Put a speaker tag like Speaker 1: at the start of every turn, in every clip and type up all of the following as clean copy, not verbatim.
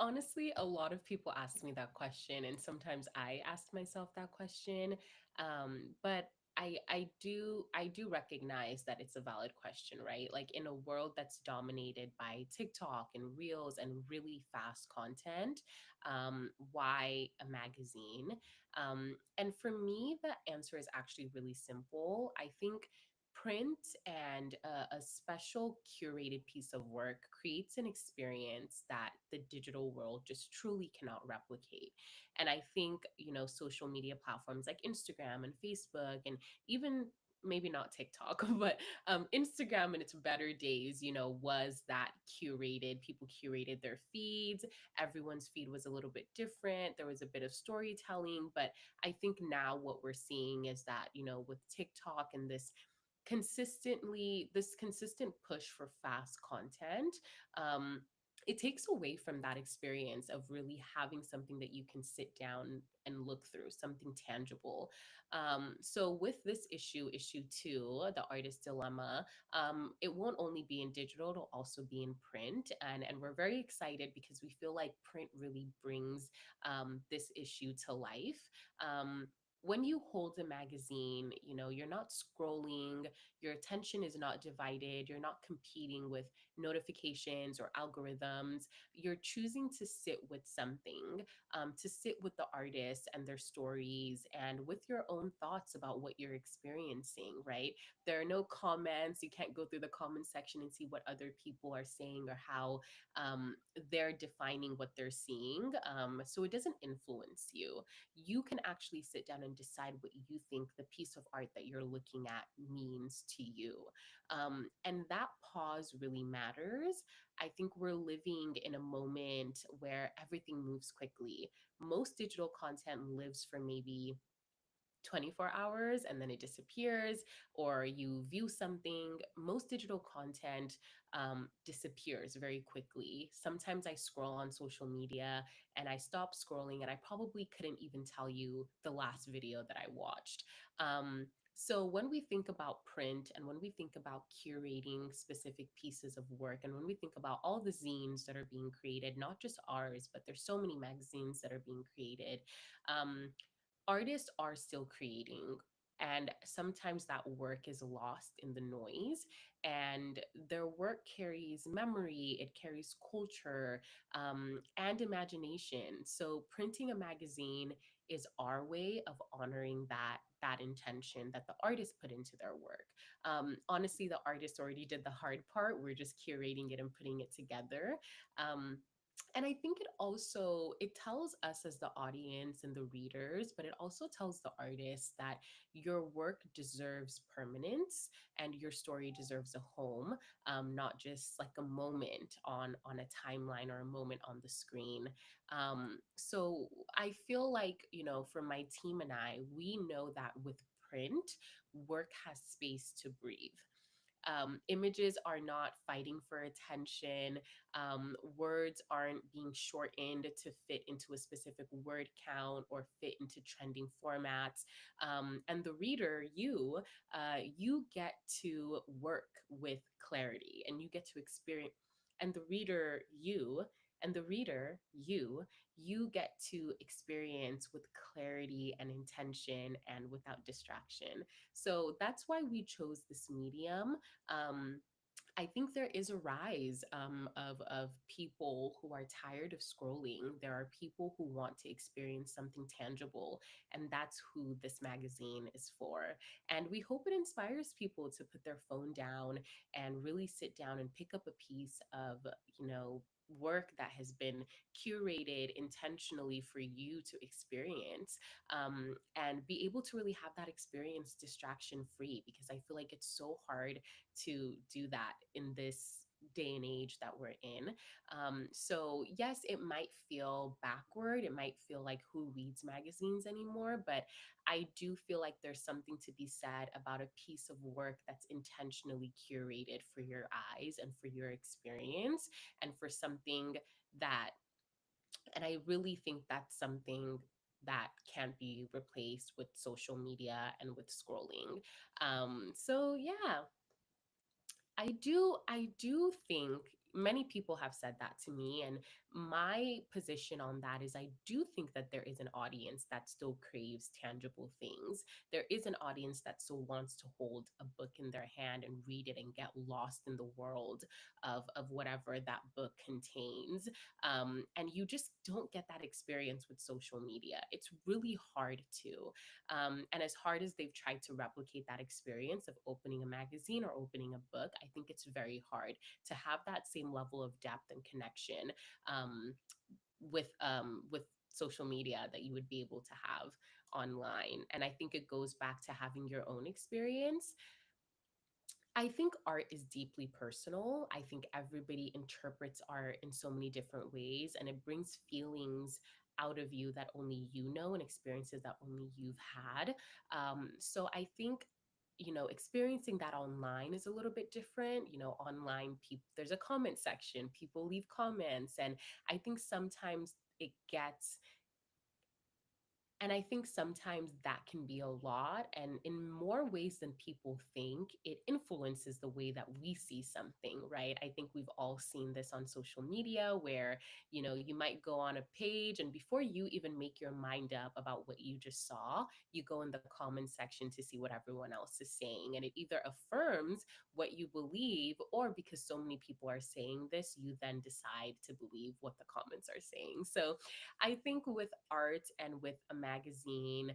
Speaker 1: Honestly, a lot of people ask me that question, and sometimes I ask myself that question. But I do recognize that it's a valid question, right? Like in a world that's dominated by TikTok and Reels and really fast content, why a magazine? And for me, the answer is actually really simple. I think print and a special curated piece of work creates an experience that the digital world just truly cannot replicate. And I think, social media platforms like Instagram and Facebook, and even maybe not TikTok, but Instagram in its better days, was that curated. People curated their feeds. Everyone's feed was a little bit different. There was a bit of storytelling. But I think now what we're seeing is that, with TikTok and this consistent push for fast content, um, it takes away from that experience of really having something that you can sit down and look through, something tangible. So with this issue two, the artist dilemma, it won't only be in digital, it'll also be in print. And we're very excited because we feel like print really brings this issue to life. When you hold a magazine, you're not scrolling, your attention is not divided, you're not competing with notifications or algorithms. You're choosing to sit with something, to sit with the artists and their stories and with your own thoughts about what you're experiencing, right? There are no comments. You can't go through the comment section and see what other people are saying or how they're defining what they're seeing. So it doesn't influence you. You can actually sit down and decide what you think the piece of art that you're looking at means to you. And that pause really matters. I think we're living in a moment where everything moves quickly. Most digital content lives for maybe 24 hours and then it disappears, or you view something. Most digital content disappears very quickly. Sometimes I scroll on social media and I stop scrolling and I probably couldn't even tell you the last video that I watched. So when we think about print and when we think about curating specific pieces of work, and when we think about all the zines that are being created, not just ours, but there's so many magazines that are being created, um, artists are still creating, and sometimes that work is lost in the noise, and their work carries memory, it carries culture, and imagination. So printing a magazine is our way of honoring that intention that the artist put into their work. Honestly, the artist already did the hard part, we're just curating it and putting it together. Um, and I think it tells us as the audience and the readers, but it also tells the artists that your work deserves permanence and your story deserves a home, not just like a moment on a timeline or a moment on the screen. So I feel like, for my team and I, we know that with print, work has space to breathe. Images are not fighting for attention. Words aren't being shortened to fit into a specific word count or fit into trending formats. And the reader, you get to work with clarity and you get to experience. And the reader, you get to experience with clarity and intention and without distraction. So that's why we chose this medium. um, I think there is a rise of people who are tired of scrolling. There are people who want to experience something tangible, and that's who this magazine is for. And we hope it inspires people to put their phone down and really sit down and pick up a piece of, work that has been curated intentionally for you to experience, and be able to really have that experience distraction free, because I feel like it's so hard to do that in this day and age that we're in. So, yes, it might feel backward. It might feel like who reads magazines anymore, but I do feel like there's something to be said about a piece of work that's intentionally curated for your eyes and for your experience and for something that, and I really think that's something that can't be replaced with social media and with scrolling. So yeah, I do think many people have said that to me. And my position on that is I do think that there is an audience that still craves tangible things. There is an audience that still wants to hold a book in their hand and read it and get lost in the world of whatever that book contains. And you just don't get that experience with social media. It's really hard to. And as hard as they've tried to replicate that experience of opening a magazine or opening a book, I think it's very hard to have that same level of depth and connection um, with social media that you would be able to have online. And I think it goes back to having your own experience. I think art is deeply personal. I think everybody interprets art in so many different ways, and it brings feelings out of you that only you know and experiences that only you've had. So I think, experiencing that online is a little bit different. Online, people, there's a comment section, people leave comments, and I think sometimes it gets and I think sometimes that can be a lot. And in more ways than people think, it influences the way that we see something, right? I think we've all seen this on social media where, you might go on a page and before you even make your mind up about what you just saw, you go in the comment section to see what everyone else is saying. And it either affirms what you believe, or because so many people are saying this, you then decide to believe what the comments are saying. So I think with art and with a magazine,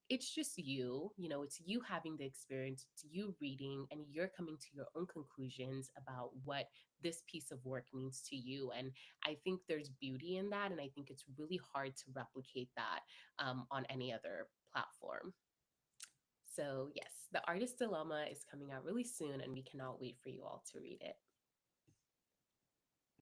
Speaker 1: it's just it's you having the experience, it's you reading, and you're coming to your own conclusions about what this piece of work means to you. And I think there's beauty in that. And I think it's really hard to replicate that on any other platform. So, yes, The Artist Dilemma is coming out really soon, and we cannot wait for you all to read it.